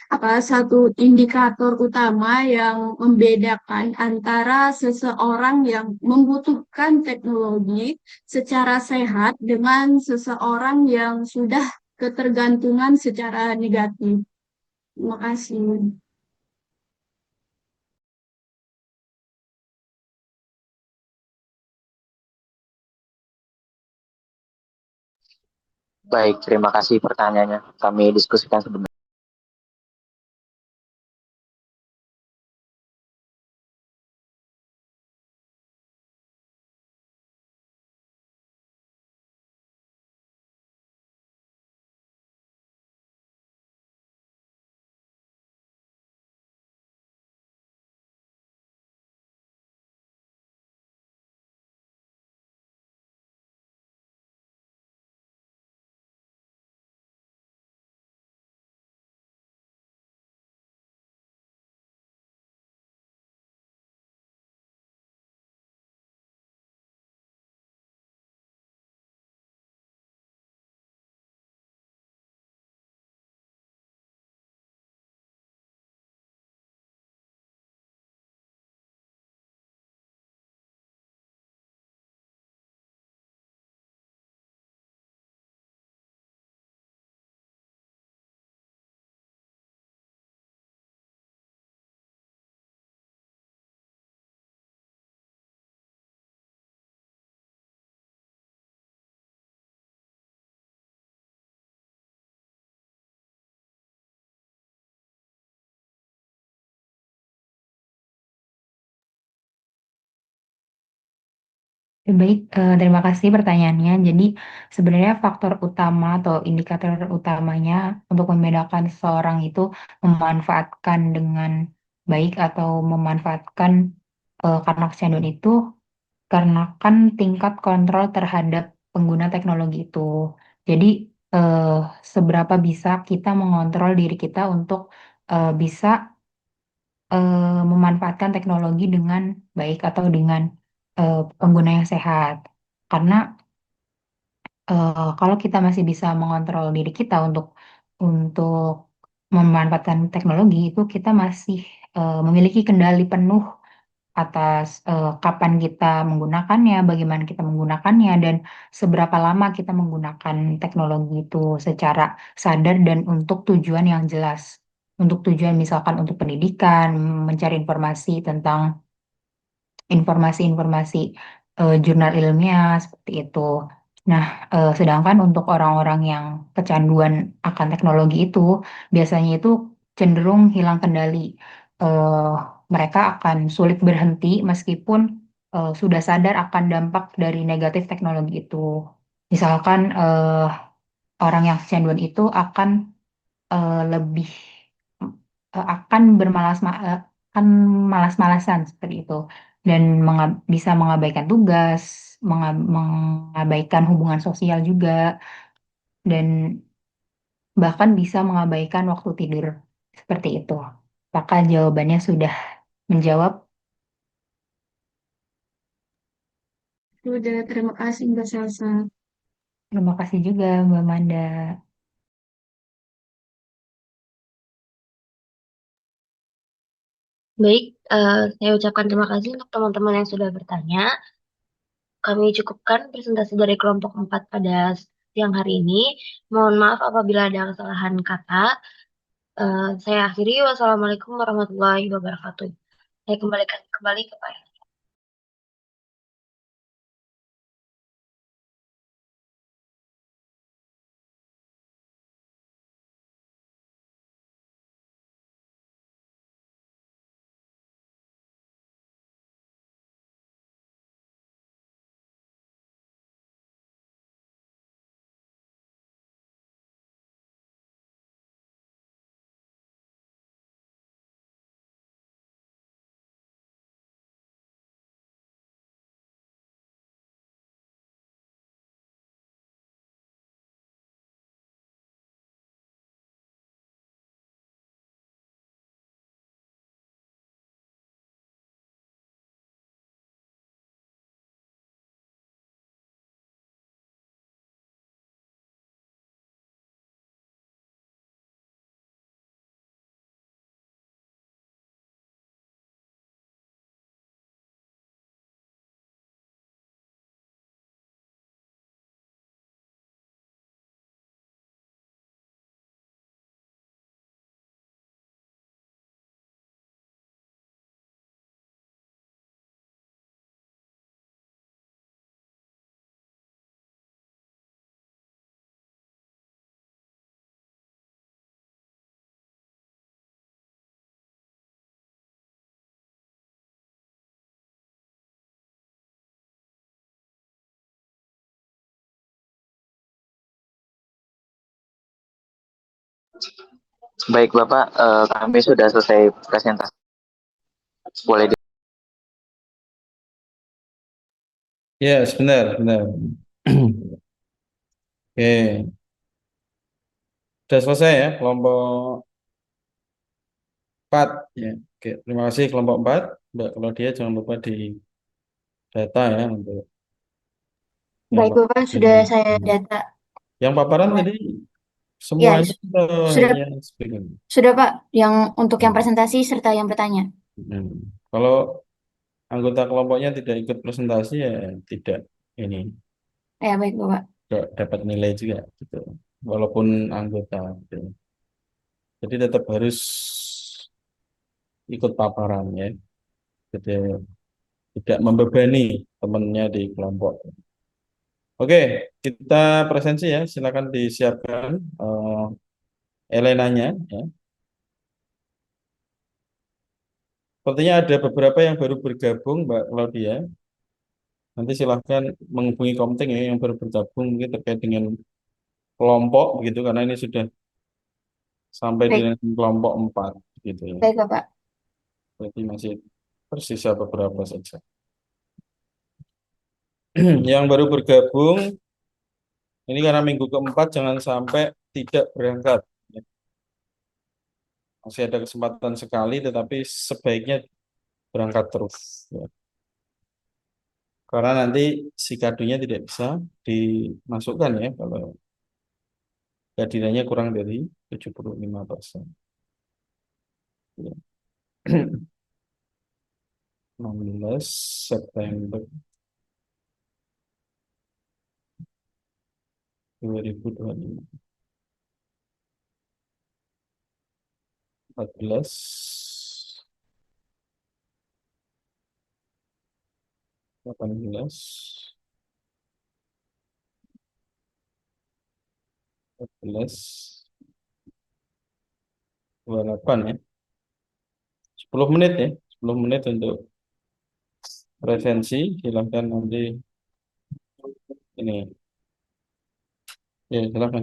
apa satu indikator utama yang membedakan antara seseorang yang membutuhkan teknologi secara sehat dengan seseorang yang sudah ketergantungan secara negatif. Terima kasih. Baik, terima kasih pertanyaannya. Kami diskusikan sebentar. Baik, terima kasih pertanyaannya. Jadi sebenarnya faktor utama atau indikator utamanya untuk membedakan seseorang itu memanfaatkan dengan baik atau memanfaatkan karena kecanduan itu karena kan tingkat kontrol terhadap pengguna teknologi itu. Jadi eh, seberapa bisa kita mengontrol diri kita untuk bisa memanfaatkan teknologi dengan baik atau dengan pengguna yang sehat. Karena kalau kita masih bisa mengontrol diri kita untuk memanfaatkan teknologi itu kita masih memiliki kendali penuh atas kapan kita menggunakannya, bagaimana kita menggunakannya, dan seberapa lama kita menggunakan teknologi itu secara sadar dan untuk tujuan yang jelas. Untuk tujuan misalkan untuk pendidikan, mencari informasi tentang informasi-informasi jurnal ilmiah seperti itu. Nah, sedangkan untuk orang-orang yang kecanduan akan teknologi itu biasanya itu cenderung hilang kendali. Eh, Mereka akan sulit berhenti meskipun sudah sadar akan dampak dari negatif teknologi itu. Misalkan orang yang kecanduan itu akan lebih akan akan malas-malasan seperti itu dan bisa mengabaikan tugas, mengabaikan hubungan sosial juga dan bahkan bisa mengabaikan waktu tidur seperti itu. Apakah jawabannya sudah menjawab? Sudah, terima kasih Mbak Salsa. Terima kasih juga Mbak Manda. Baik, saya ucapkan terima kasih untuk teman-teman yang sudah bertanya. kami cukupkan presentasi dari kelompok 4 pada siang hari ini. Mohon maaf apabila ada kesalahan kata. Saya akhiri. Wassalamualaikum warahmatullahi wabarakatuh. Saya kembalikan kembali ke Pak. Baik Bapak, kami sudah selesai presentasi. Boleh di Ya, sebentar, sebentar. Oke, sudah selesai ya kelompok 4 ya. Oke, terima kasih kelompok 4. Mbak Claudia jangan lupa di data ya untuk yang Baik, Bapak, sudah saya data. yang paparan tadi Ya, semuanya sudah, hanya speaker. sudah Pak, yang untuk yang presentasi serta yang bertanya. Kalau anggota kelompoknya tidak ikut presentasi ya tidak ini Ya, baik, Bapak. tidak dapat nilai juga gitu. Walaupun anggota gitu. Jadi tetap harus ikut paparan ya. Jadi tidak membebani temannya di kelompok. Oke, kita presensi ya. Silakan disiapkan Elenanya ya. Sepertinya ada beberapa yang baru bergabung, Mbak Claudia. Nanti silahkan menghubungi Komting ya yang baru bergabung mungkin terkait dengan kelompok begitu karena ini sudah sampai Baik, dengan kelompok 4 gitu ya. baik, Bapak. Berarti masih tersisa beberapa saja. Yang baru bergabung ini karena minggu keempat jangan sampai tidak berangkat. Ya. Masih ada kesempatan sekali tetapi sebaiknya berangkat terus. Ya. Karena nanti si kadonya tidak bisa dimasukkan ya kalau kehadirannya kurang dari 75%. Ya. 16 September 2025. 14 18 14 28 ya. 10 menit ya. 10 menit untuk presensi. Silahkan nanti ini. Ya, silahkan.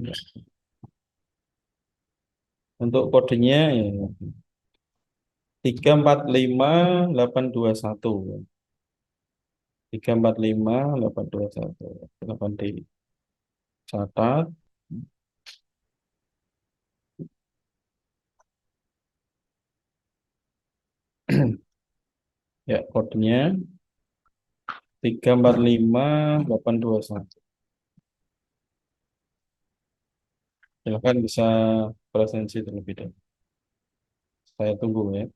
Untuk kodenya ya 345821. 345821. Silahkan dicatat. Ya, kodenya 345821. Silahkan bisa presensi terlebih dahulu. Saya tunggu ya.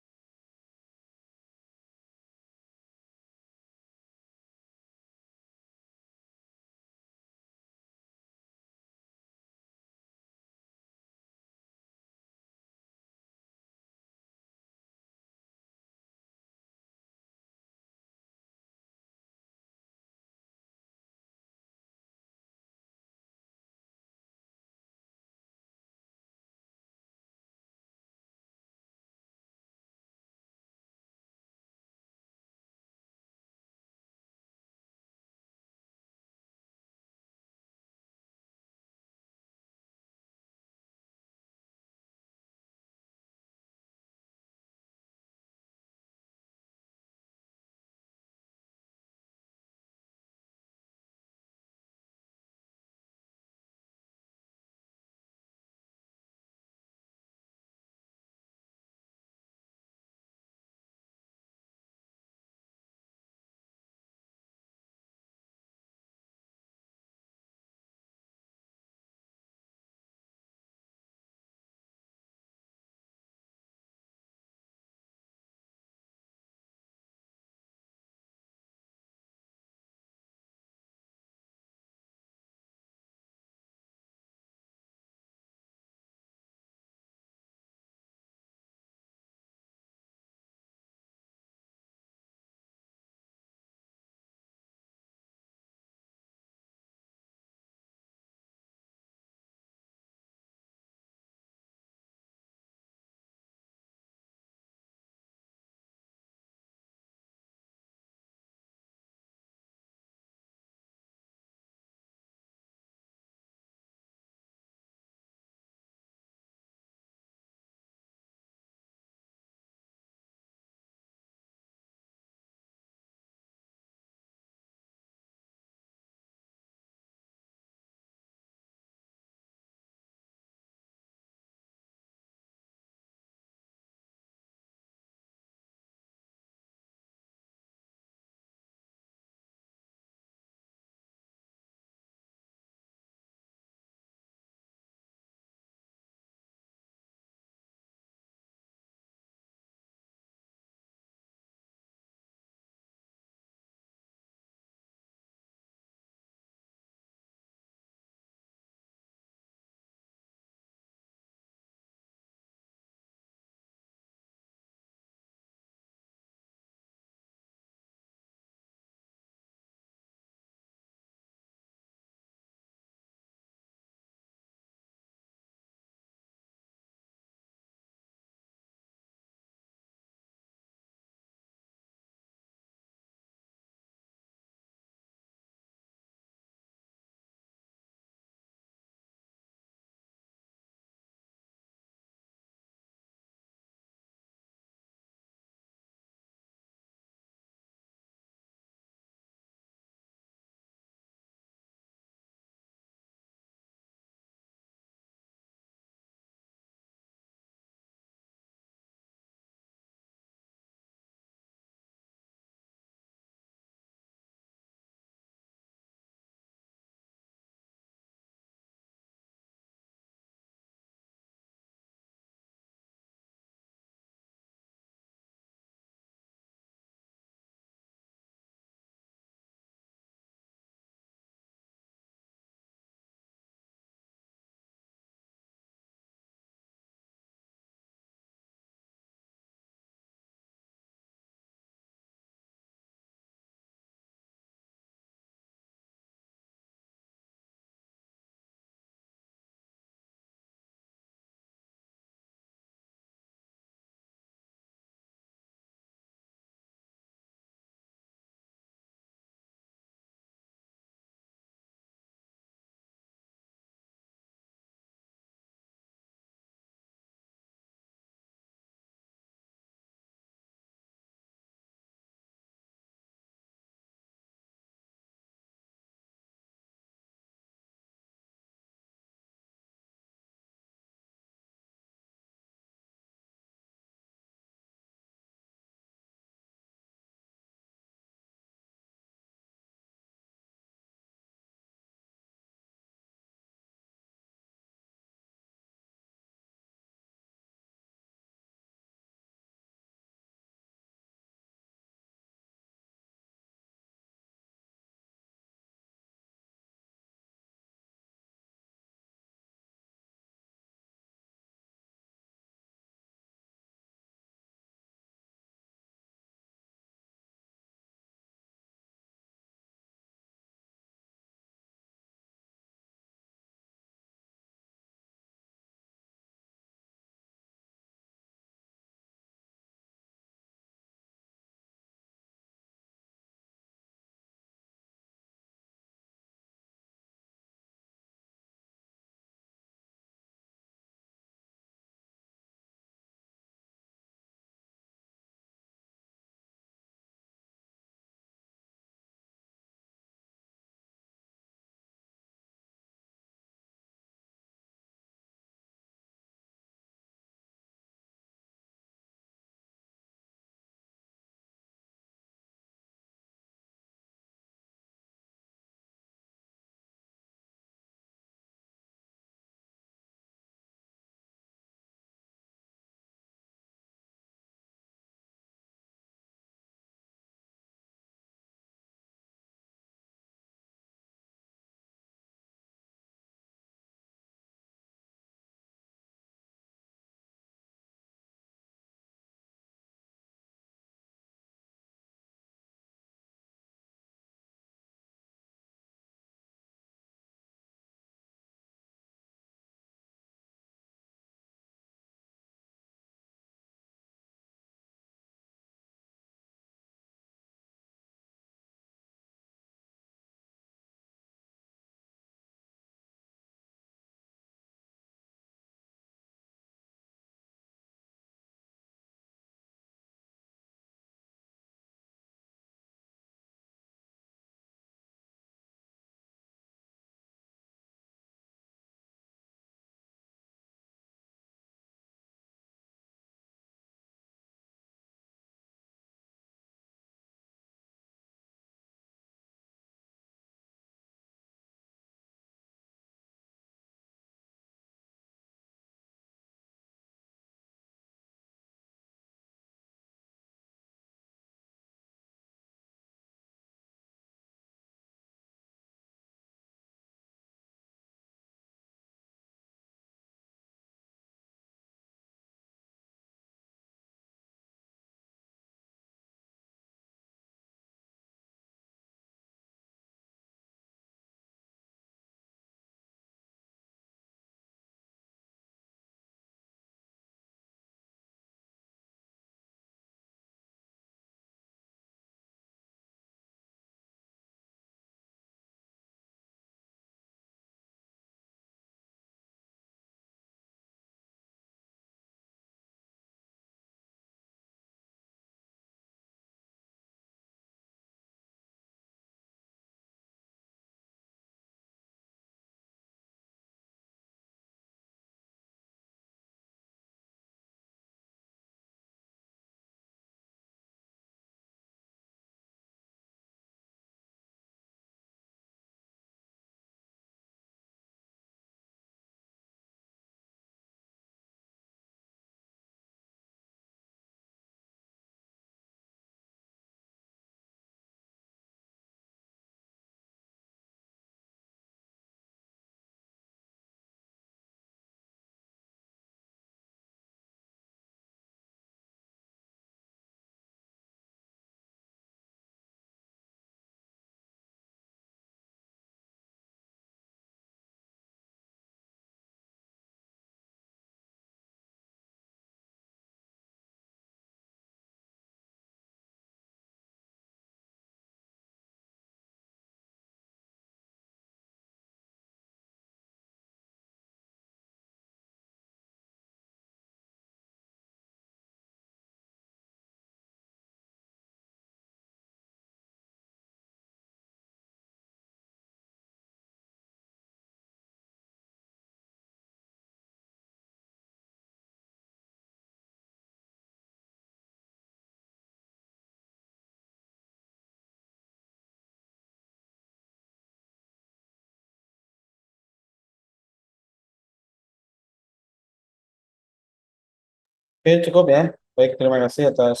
Oke, cukup ya. Baik, terima kasih atas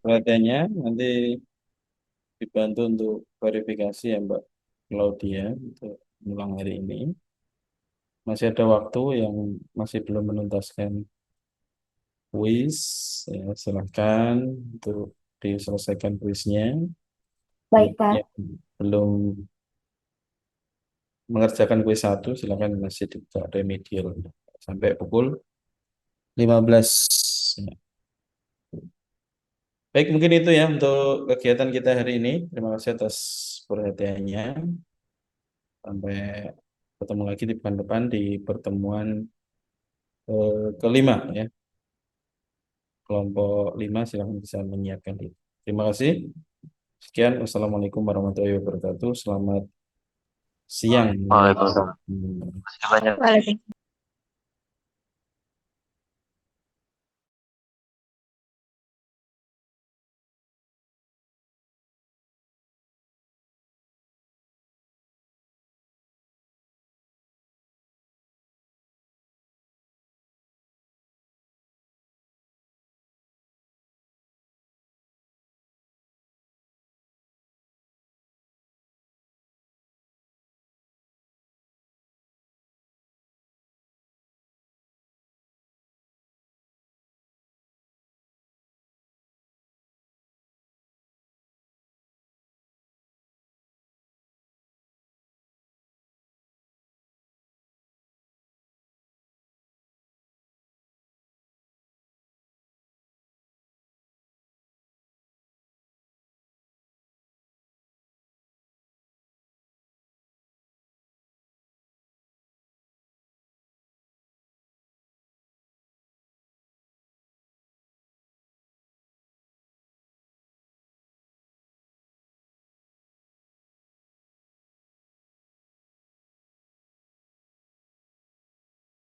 perhatiannya. Nanti dibantu untuk verifikasi ya Mbak Claudia untuk ulang hari ini. Masih ada waktu yang masih belum menuntaskan kuis, ya, silahkan untuk diselesaikan kuisnya. Baik, Pak. Yang belum mengerjakan kuis 1, silahkan masih dibuka remedial sampai pukul 15. Ya. Baik, mungkin itu ya untuk kegiatan kita hari ini. Terima kasih atas perhatiannya. Sampai ketemu lagi di pekan depan di pertemuan kelima ya. Kelompok 5 silahkan bisa menyiapkan itu. Terima kasih. Sekian. Wassalamualaikum warahmatullahi wabarakatuh. Selamat siang. Waalaikumsalam. Terima kasih banyak. Waalaikumsalam.